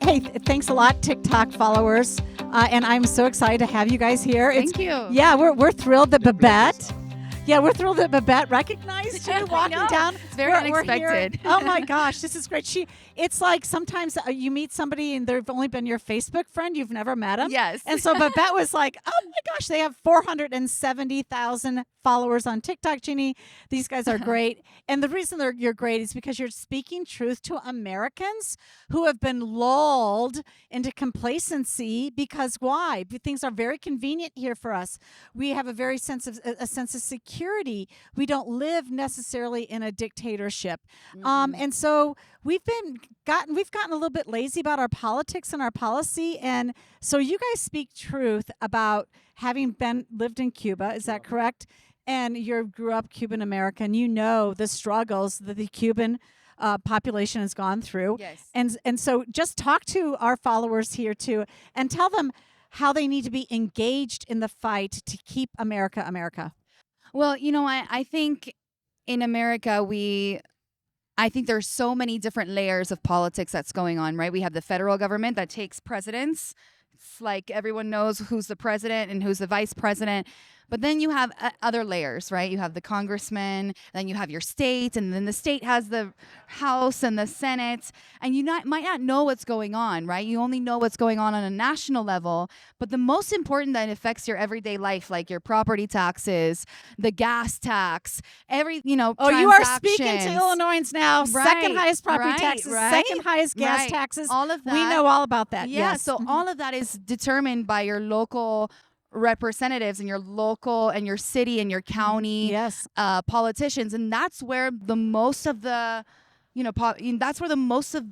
Hey, thanks a lot, TikTok followers. And I'm so excited to have you guys here. Thank you. Yeah, we're thrilled that Babette. Yeah, we're thrilled that Babette recognized you walking know. down. It's very We're here. unexpected. Oh my gosh, this is great. It's like sometimes you meet somebody and they've only been your Facebook friend. You've never met them. Yes. And so Babette was like, oh my gosh, they have 470,000 followers on TikTok, Jeannie. These guys are great. And the reason you're great is because you're speaking truth to Americans who have been lulled into complacency because why? Things are very convenient here for us. We have a sense of security. We don't live necessarily in a dictatorship. And so we've gotten a little bit lazy about our politics and our policy. And so you guys speak truth about having lived in Cuba. Is that correct? And you grew up Cuban American. You know the struggles that the Cuban population has gone through. Yes. And so just talk to our followers here too and tell them how they need to be engaged in the fight to keep America America. Well, I think in America, I think there's so many different layers of politics that's going on, right? We have the federal government that takes presidents. It's like everyone knows who's the president and who's the vice president. But then you have other layers, right? You have the congressman, then you have your state, and then the state has the House and the Senate. And you might not know what's going on, right? You only know what's going on a national level. But the most important that affects your everyday life, like your property taxes, the gas tax, Oh, you are speaking to transactions. Illinoisans now. Right, Second highest property right, taxes, right, second highest gas right. taxes. All of that. We know all about that. Yeah, Yes. so all of that is determined by your local representatives and your local and your city and your county Yes. politicians, and that's where the most of the that's where the most of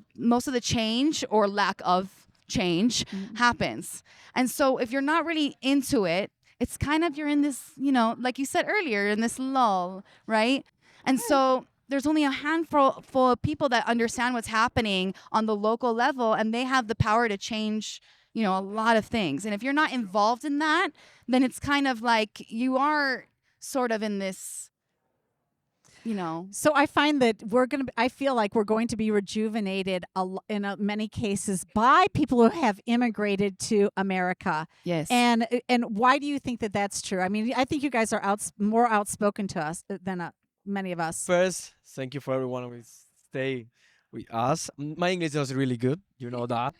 the change or lack of change happens. And so if you're not really into it, it's kind of you're in this, like you said earlier, in this lull, right? And so there's only a handful of people that understand what's happening on the local level, and they have the power to change a lot of things. And if you're not involved in that, then it's kind of like you are sort of in this, So I find that I feel like we're going to be rejuvenated in many cases by people who have immigrated to America. Yes. And why do you think that that's true? I mean, I think you guys are more outspoken to us than many of us. First, thank you for everyone who stay with us. My English is really good. You know that.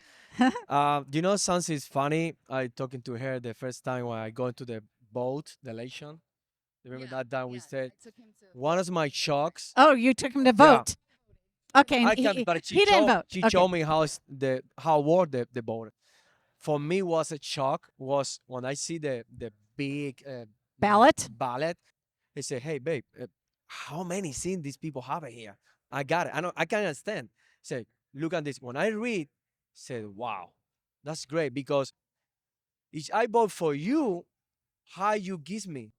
Something is funny. I talking to her the first time when I go into the boat, the elation. Remember that time we said one of my shocks. Oh, you took him to vote. Okay. And But he didn't vote. She Okay. showed me how worked the boat. For me, was a shock was when I see the big Ballot? ballot. He said, "Hey, babe, how many scenes these people have here? I got it. I can understand." Say, look at this. When I read, said, "Wow, that's great because if I vote for you, how you give me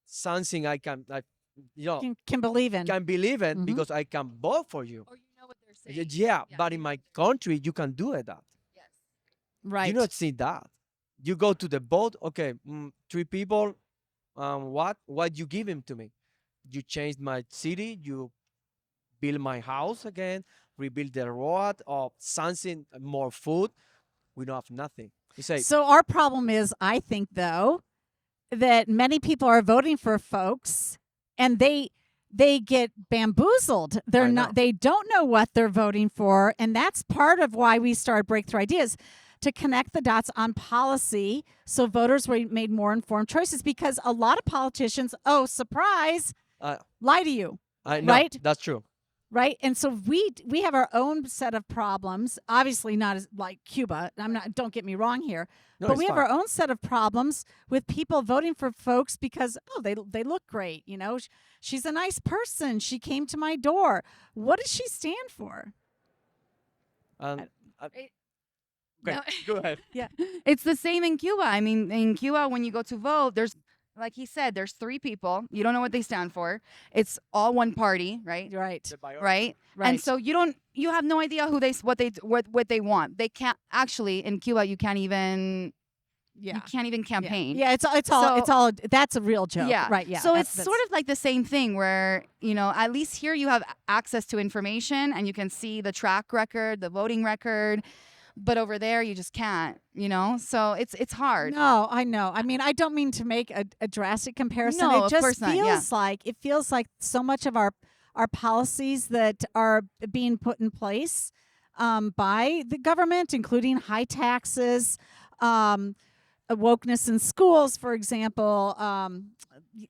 something I can Can believe in. can believe in Mhm. because I can vote for you." Or what they're saying. Yeah, but in my country, you can do it that. Yes. Right. You not see that. You go to the vote. Okay, 3 people. What you give him to me? You changed my city. You build my house again. Rebuild the road or something more food. We don't have nothing. You say, So our problem is, I think, though, that many people are voting for folks and they get bamboozled. I know. They don't know what they're voting for, and that's part of why we started Breakthrough Ideas, to connect the dots on policy so voters made more informed choices, because a lot of politicians, oh surprise, lie to you. I know, Right? that's true. Right. And so we have our own set of problems, obviously not as like Cuba. Don't get me wrong here, No, but it's we have fine. our own set of problems with people voting for folks because, they look great. She's a nice person. She came to my door. What does she stand for? And, It- okay, No. go ahead. It's the same in Cuba. I mean, in Cuba, when you go to vote, there's, like he said, there's 3 people. You don't know what they stand for. It's all one party, right? Right. The bio- Right. Right. And so you have no idea what they want. They can't actually in Cuba. You can't even campaign. Yeah. It's all. That's a real joke. Yeah. Right. Yeah. So that's- it's sort of like the same thing where, at least here you have access to information and you can see the track record, the voting record. but over there you just can't, you know? So it's hard. No, I know. I mean, I don't mean to make a drastic comparison. No, It of just course not, feels like so much of our policies that are being put in place by the government, including high taxes, wokeness in schools, for example,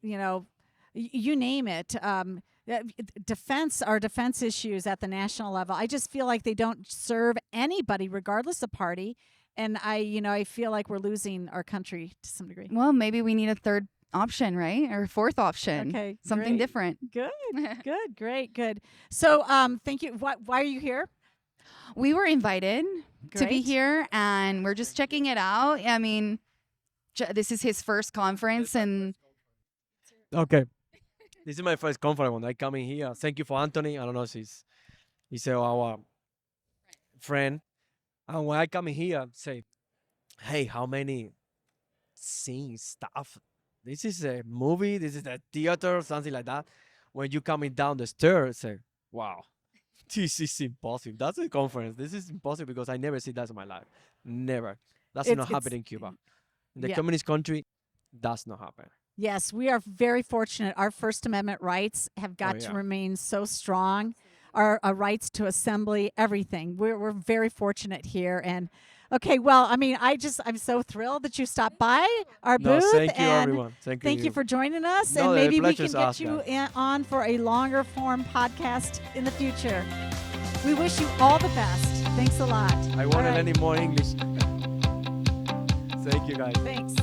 you know, you name it. Our defense issues at the national level. I just feel like they don't serve anybody, regardless of party. And I feel like we're losing our country to some degree. Well, maybe we need a third option, right? Or fourth option. Okay, Something great. different. Good, good, great, good. So, thank you. Why are you here? We were invited to be Great. here, and we're just checking it out. I mean, this is his first conference, and Okay. This is my first conference when I come in here. Thank you for Anthony. I don't know if he's our friend. And when I come in here, say, hey, how many scenes stuff? This is a movie. This is a theater, something like that. When you coming down the stairs, say, wow, this is impossible. That's a conference. This is impossible because I never see that in my life. Never. That's not happen in Cuba. In the yeah. communist country, does not happen. Yes, we are very fortunate. Our First Amendment rights have got to yeah. remain so strong. Our rights to assembly, everything. We're very fortunate here. And okay, well, I mean, I'm so thrilled that you stopped by our No, booth. thank you, and everyone. Thank Thank you for joining us. No, and the maybe we can pleasure's get ours, you guys. on for a longer form podcast in the future. We wish you all the best. Thanks a lot. I All wanted right. any more English. Thank you, guys. Thanks.